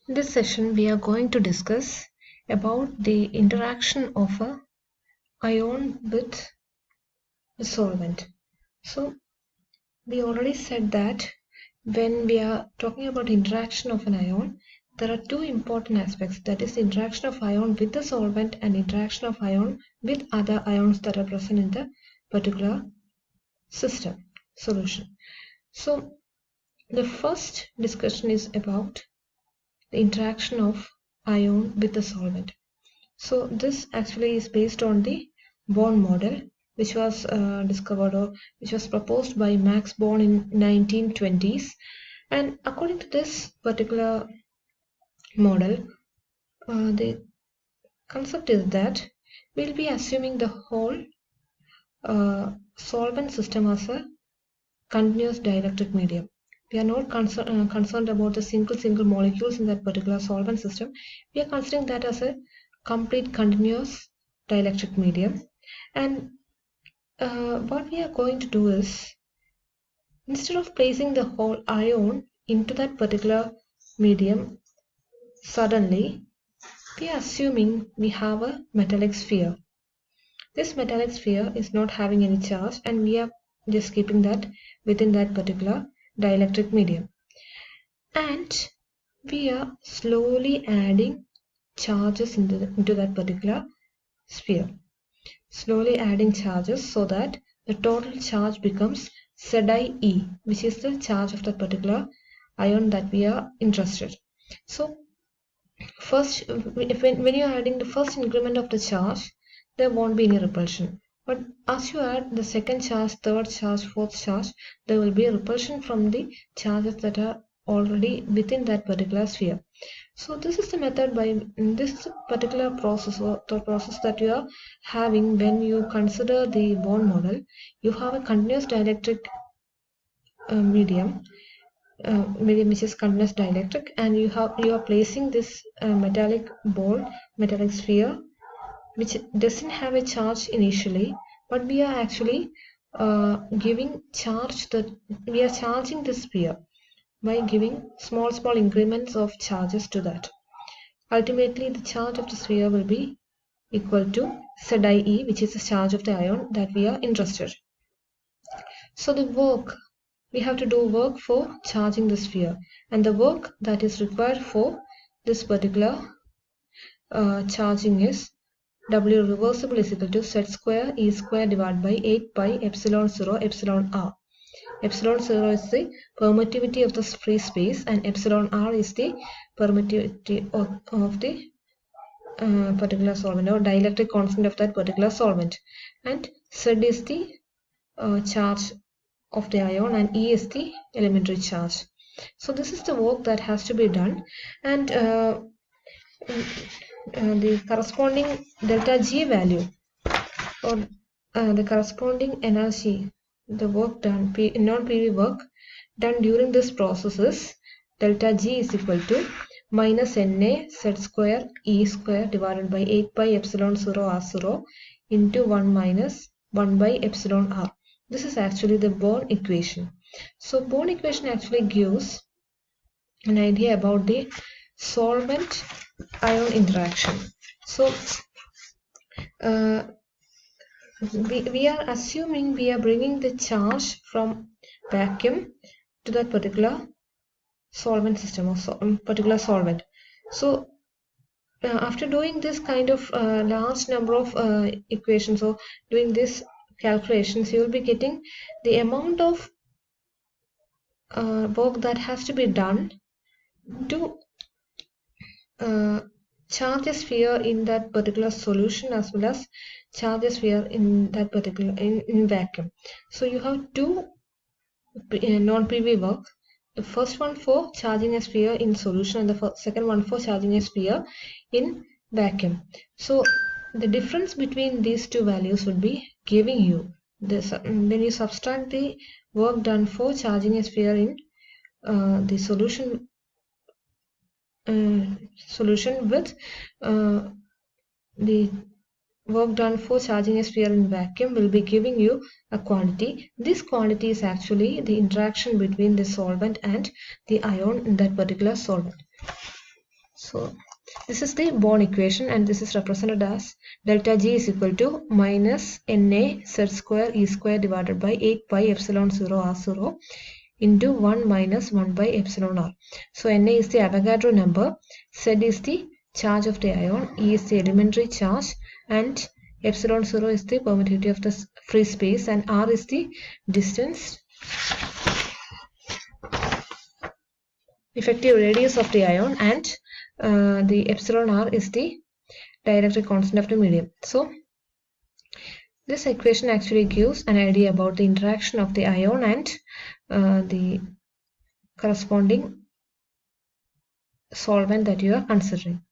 In this session, we are going to discuss about the interaction of a ion with a solvent. So, we already said that when we are talking about interaction of an ion, there are two important aspects, that is interaction of ion with the solvent and interaction of ion with other ions that are present in the particular system solution. So, the first discussion is about the interaction of ion with the solvent. So this actually is based on the Born model, which was discovered or which was proposed by Max Born in 1920s. And according to this particular model, the concept is that we'll be assuming the whole solvent system as a continuous dielectric medium. We are not concerned about the single molecules in that particular solvent system. We are considering that as a complete continuous dielectric medium. And what we are going to do is, instead of placing the whole ion into that particular medium suddenly, we are assuming we have a metallic sphere. This metallic sphere is not having any charge, and we are just keeping that within that particular dielectric medium. And we are slowly adding charges into that particular sphere. Slowly adding charges so that the total charge becomes ZiE, which is the charge of that particular ion that we are interested. So first, when you are adding the first increment of the charge, there won't be any repulsion. But as you add the second charge, third charge, fourth charge, there will be a repulsion from the charges that are already within that particular sphere. So this is the method this is a particular process or the process that you are having when you consider the Born model. You have a continuous dielectric medium which is continuous dielectric, and you are placing this metallic sphere, which doesn't have a charge initially, but we are actually giving charge we are charging this sphere by giving small increments of charges to that. Ultimately, the charge of the sphere will be equal to ZiE, which is the charge of the ion that we are interested. So we have to do work for charging the sphere, and the work that is required for this particular charging is W reversible is equal to Z square E square divided by 8 pi epsilon 0 epsilon r. Epsilon 0 is the permittivity of the free space, and epsilon r is the permittivity of the particular solvent, or dielectric constant of that particular solvent, and Z is the charge of the ion, and E is the elementary charge. So this is the work that has to be done, and the corresponding delta G value, or the corresponding energy, the work done, non-PV work done during this process is delta G is equal to minus Na Z square E square divided by 8 pi epsilon 0 r0 into 1 minus 1 by epsilon r. This is actually the Born equation. So Born equation actually gives an idea about the solvent ion interaction. So we are assuming we are bringing the charge from vacuum to that particular solvent system, or particular solvent. So after doing this kind of large number of equations, or doing this calculations, you will be getting the amount of work that has to be done to charge a sphere in that particular solution, as well as charge a sphere in that particular in vacuum. So you have two non-PV work. The first one for charging a sphere in solution, and the second one for charging a sphere in vacuum. So the difference between these two values would be giving you this. When you subtract the work done for charging a sphere in the solution with the work done for charging a sphere in vacuum, will be giving you a quantity. This quantity is actually the interaction between the solvent and the ion in that particular solvent. So this is the Born equation, and this is represented as delta G is equal to minus Na Z square E square divided by 8 pi epsilon 0 R0 into 1 minus 1 by epsilon R. So Na is the Avogadro number, Z is the charge of the ion, E is the elementary charge, and epsilon 0 is the permittivity of the free space, and R is the distance, effective radius of the ion, and the epsilon R is the dielectric constant of the medium. So this equation actually gives an idea about the interaction of the ion and the corresponding solvent that you are considering.